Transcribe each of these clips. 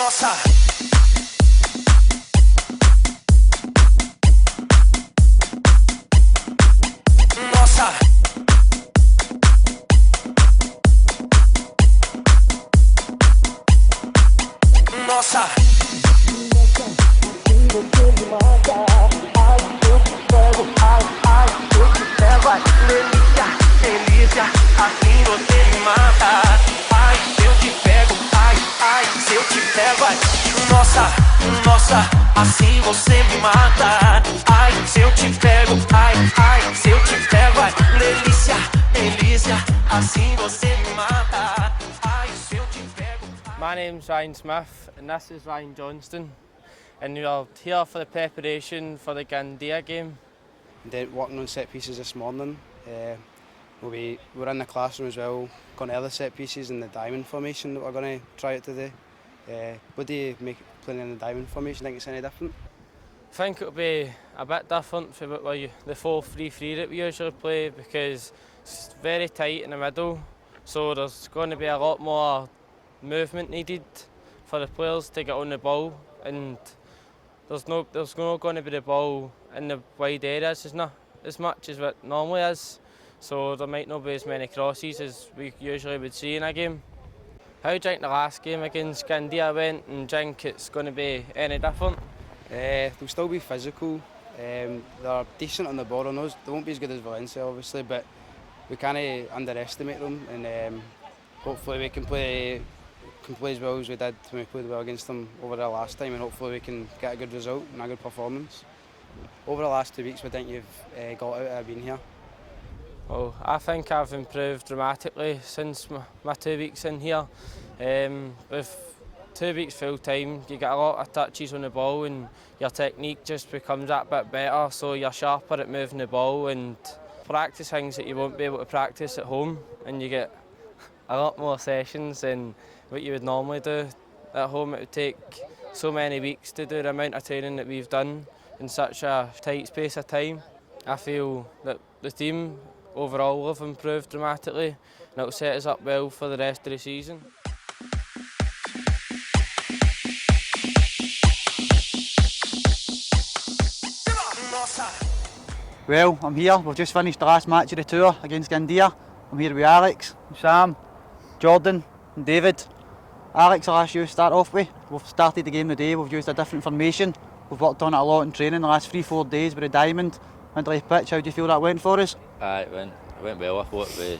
Nossa. Nossa. Nossa. Você me mata. Ai, eu te pego. Ai, eu te pego. Ai, delícia, delícia. Assim você me mata. Ai, eu te pego. Ai, se eu te pego. Ai, nossa, nossa. Assim você me mata. Ai, se eu te pego. Ai, se eu te pego. Ai, delícia, delícia. Assim você me mata. Ai, se eu te pego. My name's Ryan Smith and this is Ryan Johnston, and we are here for the preparation for the Gandia game. Then working on set pieces this morning. We're in the classroom as well, going to other set pieces in the diamond formation that we're going to try out today. What do you make playing in the diamond formation? Think it's any different? I think it'll be a bit different from the 4-3-3 that we usually play, because it's very tight in the middle, so there's going to be a lot more movement needed for the players to get on the ball, and there's not going to be the ball in the wide areas as much as what normally is, so there might not be as many crosses as we usually would see in a game. How do you think the last game against Gandia went, and do you think it's going to be any different? They'll still be physical. They're decent on the ball on us. They won't be as good as Valencia obviously, but we can't underestimate them, and hopefully we can play as well as we did when we played well against them over the last time, and hopefully we can get a good result and a good performance. Over the last 2 weeks, what do you think you've got out of being here? Well, I think I've improved dramatically since my 2 weeks in here. With 2 weeks full time, you get a lot of touches on the ball and your technique just becomes that bit better, so you're sharper at moving the ball and practice things that you won't be able to practice at home, and you get a lot more sessions than what you would normally do at home. It would take so many weeks to do the amount of training that we've done in such a tight space of time. I feel that the team overall have improved dramatically, and it'll set us up well for the rest of the season. Well, I'm here. We've just finished the last match of the tour against Gandia. I'm here with Alex, Sam, Jordan and David. Alex, I'll ask you to start off with. We've started the game today, we've used a different formation. We've worked on it a lot in training the last 3-4 days with the diamond. Winterly pitch, how do you feel that went for us? It went well. I thought we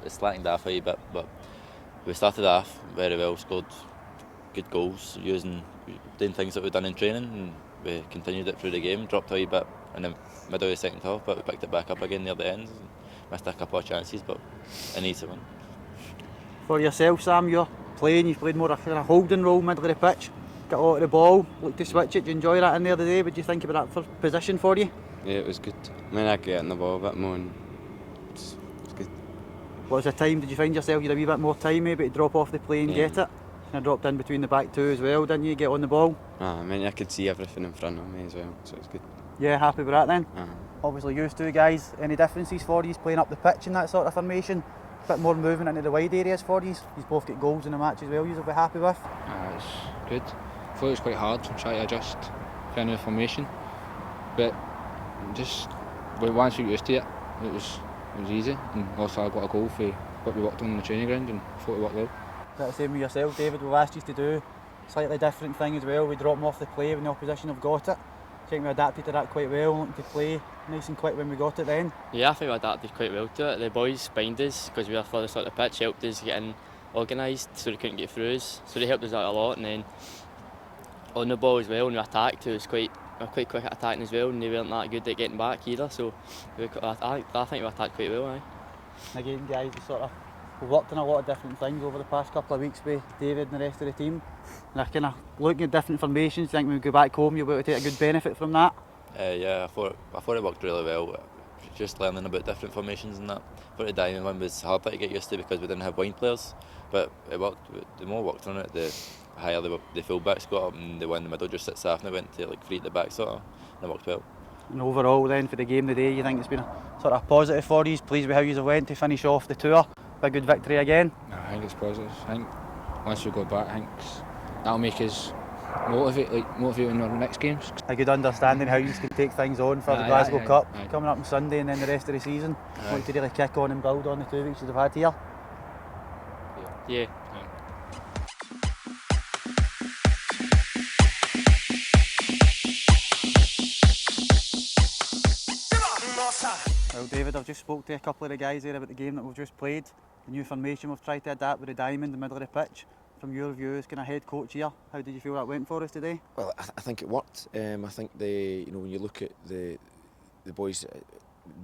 slackened off a wee bit, but we started off very well, scored good goals, doing things that we've done in training, and we continued it through the game, dropped a wee bit in the middle of the second half, but we picked it back up again near the end. Missed a couple of chances, but an easy one. For yourself, Sam, you've played more of a holding role, middle of the pitch, got a lot of the ball, looked to switch it. Did you enjoy that in there today? What do you think about that position for you? Yeah, it was good. I mean, I get in the ball a bit more, and it's good. What was the time? Did you find yourself you had a wee bit more time maybe to drop off the play and get it? And dropped in between the back two as well, didn't you? Get on the ball? I mean, I could see everything in front of me as well, so it's good. Yeah, happy with that then? Obviously, you two guys, any differences for you playing up the pitch in that sort of formation? A bit more movement into the wide areas for you? You both get goals in the match as well, you'll be happy with? It's good. I thought it was quite hard to try to adjust to a new formation, but just once we got used to it, it was easy, and also I got a goal for what we worked on the training ground, and I thought it worked well. Is that the same with yourself, David? We've asked you to do a slightly different thing as well. We drop them off the play when the opposition have got it. I think we adapted to that quite well, looking to play nice and quick when we got it then. Yeah, I think we adapted quite well to it. The boys behind us, because we were furthest out the pitch, helped us get in organised so they couldn't get through us. So they helped us out a lot, and then on the ball as well, when we attacked, we were quite quick at attacking as well, and they weren't that good at getting back either. So I think we attacked quite well. Again, guys, we've worked on a lot of different things over the past couple of weeks with David and the rest of the team. And kind of looking at different formations, do you think when we go back home you'll be able to take a good benefit from that? Yeah, I thought it worked really well. Just learning about different formations and that. I thought the diamond one was harder to get used to because we didn't have wing players, but it worked. The more we worked on it, the higher the full backs got up, and the one in the middle just sits off, and it went to like three at the back sort of, and it worked well. And overall then for the game today, you think it's been a sort of positive for you? Pleased with how you went to finish off the tour? A good victory again? I think it's positive. I think once we go back, I think that'll make us motivate in our next games. A good understanding how you can take things on for the Glasgow Cup coming up on Sunday and then the rest of the season. Want to really kick on and build on the 2 weeks you've had here. Yeah. Well, David, I've just spoke to a couple of the guys there about the game that we've just played. The new formation we've tried to adapt with the diamond in the middle of the pitch. From your view as kind of head coach here, how did you feel that went for us today? Well, I think it worked. I think when you look at the boys,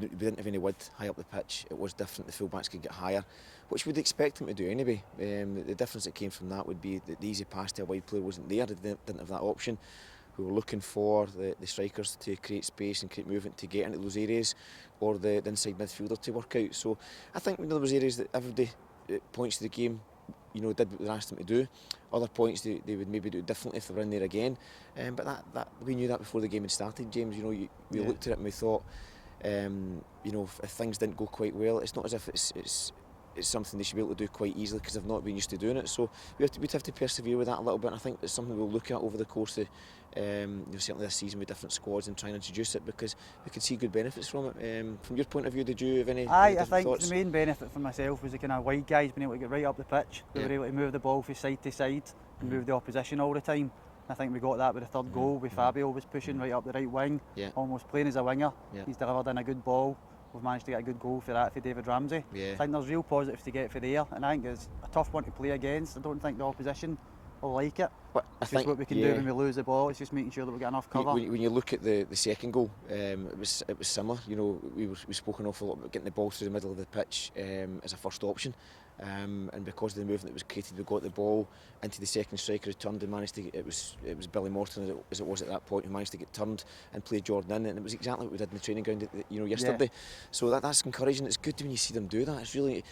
we didn't have any width high up the pitch. It was different. The fullbacks could get higher, which we'd expect them to do anyway. The difference that came from that would be that the easy pass to a wide player wasn't there. They didn't have that option. We were looking for the strikers to create space and create movement to get into those areas, or the inside midfielder to work out. So I think there was areas that everybody at points of the game did what we asked them to do. Other points they would maybe do differently if they were in there again. But that we knew that before the game had started, James. We looked at it and we thought, if things didn't go quite well, it's not as if it's something they should be able to do quite easily because they've not been used to doing it. So we'd have to persevere with that a little bit. And I think it's something we'll look at over the course of certainly this season with different squads and trying to introduce it because we could see good benefits from it. From your point of view, did you have any I think thoughts? The main benefit for myself was the kind of wide guys being able to get right up the pitch. We were able to move the ball from side to side and move the opposition all the time. I think we got that with the third goal, with Fabio was pushing right up the right wing, almost playing as a winger. He's delivered in a good ball. We've managed to get a good goal for that for David Ramsey. I think there's real positives to get for there, and I think it's a tough one to play against. I don't think the opposition will like it. But I think what we can do when we lose the ball. It's just making sure that we get enough cover. When you look at the second goal, it was similar. We spoke an awful lot about getting the ball through the middle of the pitch as a first option. And because of the movement that was created, we got the ball into the second striker who turned and managed to. It was Billy Morton as it was at that point who managed to get turned and play Jordan in, and it was exactly what we did in the training ground yesterday. So that's encouraging. It's good when you see them do that. It's really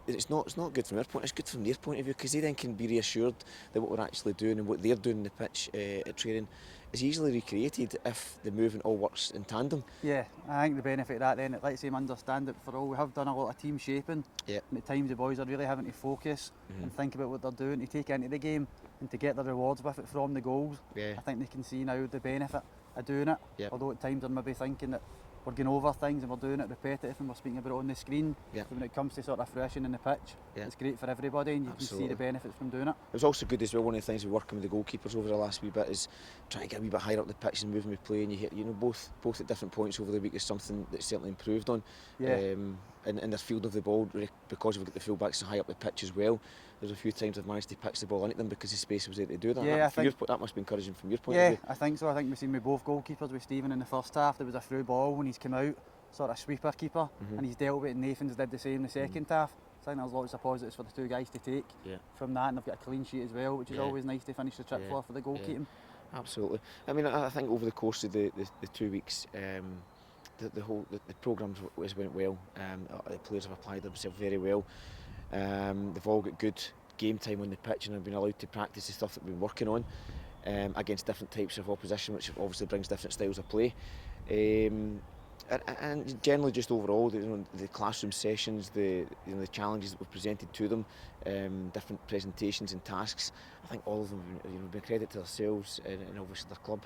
it's not good from their point. It's good from their point of view because they then can be reassured that what we're actually doing and what they're doing on the pitch at training is easily recreated if the movement all works in tandem. Yeah, I think the benefit of that then, it lets them understand it for all. We have done a lot of team shaping, and at times the boys are really having to focus and think about what they're doing to take into the game and to get the rewards with it from the goals. I think they can see now the benefit of doing it, although at times they're maybe thinking that we're going over things and we're doing it repetitive and we're speaking about it on the screen. But when it comes to sort of fruition in the pitch, it's great for everybody and you can see the benefits from doing it. It was also good as well. One of the things we're working with the goalkeepers over the last wee bit is trying to get a wee bit higher up the pitch and moving with play. And you hit, both at different points over the week is something that's certainly improved on. And their field of the ball, because we've got the full-backs so high up the pitch as well. There's a few times I've managed to pitch the ball into them because the space was there to do that. I think that must be encouraging from your point of view. I think so. I think we've seen with both goalkeepers, with Stephen in the first half, there was a through ball when he's come out, sort of sweeper keeper, and he's dealt with it, and Nathan's did the same in the second half. So I think there's lots of positives for the two guys to take from that, and they've got a clean sheet as well, which is always nice to finish the trip for the goalkeeping. Absolutely. I mean, I think over the course of the 2 weeks, the programme went well. The players have applied themselves very well. They've all got good game time on the pitch and have been allowed to practice the stuff that we've been working on against different types of opposition, which obviously brings different styles of play. And generally, just overall, the classroom sessions, the challenges that were presented to them, different presentations and tasks. I think all of them have been credit to themselves and obviously their club.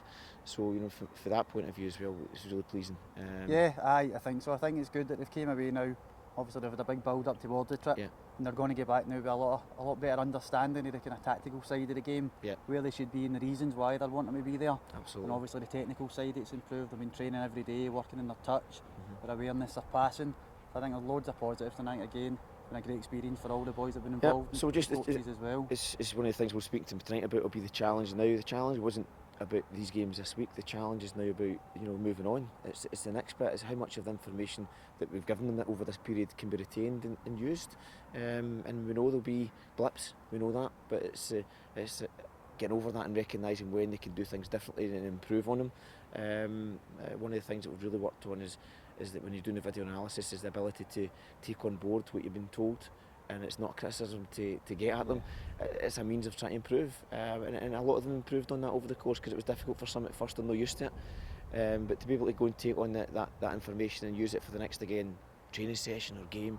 So for that point of view as well, it's really pleasing. I think so. I think it's good that they've came away now. Obviously, they've had a big build up towards the trip, and they're going to get back now with a lot better understanding of the kind of tactical side of the game, where they should be and the reasons why they're wanting to be there. Absolutely. And obviously, the technical side it's improved. They've been training every day, working in their touch, their awareness, their passing. So I think there's loads of positives tonight. Again, been a great experience for all the boys that have been involved. So just coaches as well. It's one of the things we'll speak to them tonight about. Will be the challenge now. The challenge wasn't about these games this week. The challenge is now about moving on. It's the next bit. Is how much of the information that we've given them over this period can be retained and used. And we know there'll be blips. We know that, but it's getting over that and recognising when they can do things differently and improve on them. One of the things that we've really worked on is that when you're doing the video analysis, is the ability to take on board what you've been told. And it's not criticism to get at them, it's a means of trying to improve. And a lot of them improved on that over the course because it was difficult for some at first and they're used to it. But to be able to go and take on that information and use it for the next, again, training session or game,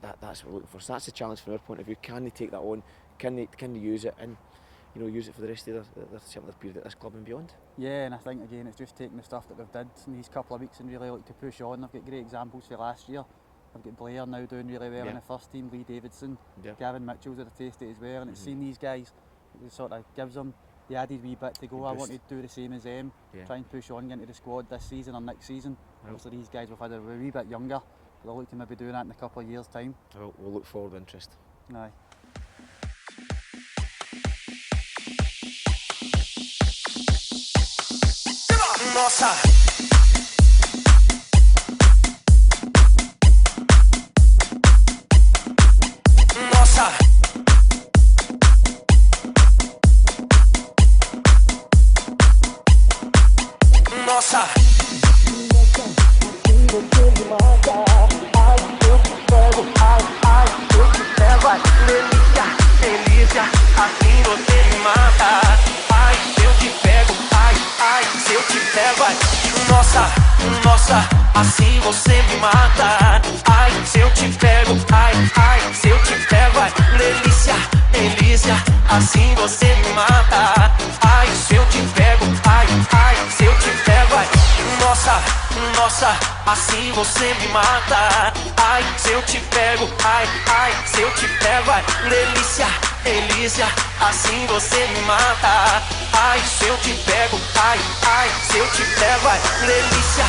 that's what we're looking for. So that's the challenge from our point of view. Can they take that on? Can they use it? And use it for the rest of their period at this club and beyond. Yeah, and I think again it's just taking the stuff that they've did in these couple of weeks and really look to push on. They've got great examples for last year. They've got Blair now doing really well in the first team, Lee Davidson, Gavin Mitchell's had a taste of it as well, and it's seen these guys, it sort of gives them the added wee bit to go. I want to do the same as them, try and push on into the squad this season or next season. Obviously these guys have had a wee bit younger, but they'll look to maybe doing that in a couple of years' time. We'll look forward with interest. Aye. Nossa! Nossa! Nossa! Você me mata, ai, eu te pego, ai, eu te pego, ai, delícia, assim você me mata, ai, eu te pego, ai, se eu te pego, ai, nossa, assim você me mata, ai, se eu te pego, ai, se eu te pego, ai, delícia, assim você me mata, ai, se eu te pego, ai, se eu te pego, ai, nossa, assim você me mata, ai, se eu te pego, ai, se eu te pego, ai, delícia, assim você me mata, ai, se eu te pego, ai, se eu te pego, ai, delícia,